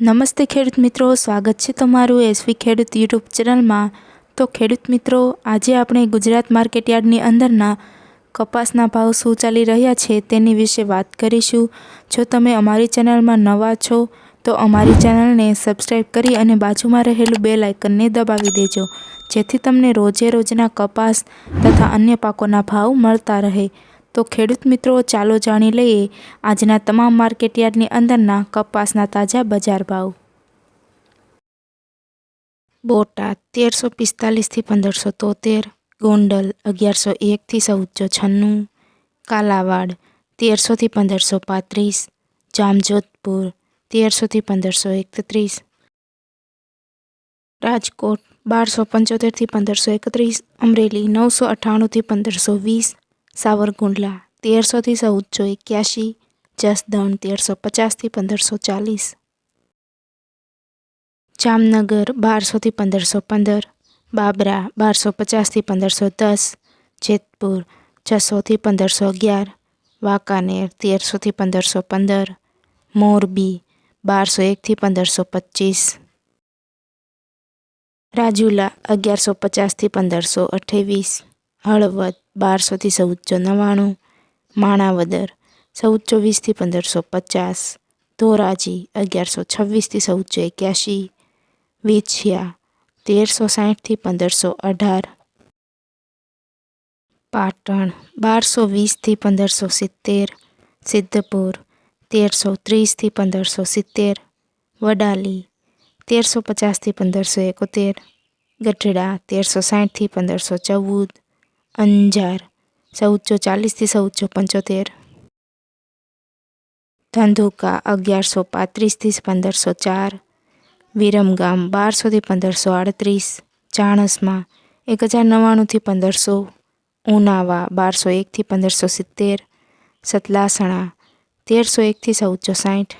નમસ્તે ખેડૂત મિત્રો, સ્વાગત છે તમારું એસવી ખેડૂત યુટ્યુબ ચેનલમાં। તો ખેડૂત મિત્રો, આજે આપણે ગુજરાત માર્કેટયાર્ડની અંદરના કપાસના ભાવ શું ચાલી રહ્યા છે તેની વિશે વાત કરીશું। જો તમે અમારી ચેનલમાં નવા છો તો અમારી ચેનલને સબસ્ક્રાઈબ કરી અને બાજુમાં રહેલું બેલ આઇકનને દબાવી દેજો, જેથી તમને રોજે રોજના કપાસ તથા અન્ય પાકોના ભાવ મળતા રહે। તો ખેડૂત મિત્રો, ચાલો જાણી લઈએ આજના તમામ માર્કેટયાર્ડની અંદરના કપાસના તાજા બજાર ભાવ। બોટાદ 1345 થી 1573, ગોંડલ 1101 થી 1496, કાલાવાડ 1300 થી 1535, જામજોધપુર 1300 થી 1531, રાજકોટ 1275 થી 1531, અમરેલી 998 થી 1520, સાવરકુંડલા 1300 થી 1481, જસદણ 1350 થી 1540, જામનગર 1200 થી 1515, બાબરા 1250 થી 1510, જેતપુર 600 થી 1511, વાંકાનેર 1300 થી 1515, મોરબી 1201 થી 1525, રાજુલા 1150 થી 1528, હળવદ 1200 થી 1499, માણાવદર 1420 થી 1550, ધોરાજી 1126 થી 1481, વિછિયા 1360 થી 1518, પાટણ 1220 થી 1570, સિદ્ધપુર 1330 થી 1570, વડાલી 1350 થી 1571, ગઢડા 1360 થી 1514, અંજાર 1440 થી 1475, ધંધુકા 1135 થી 1504, વિરમગામ 1200 થી 1538, ચાણસ્મા 1099 થી 1500, ઉનાવા 1201 થી 1570, સતલાસણા 1301 થી 1460,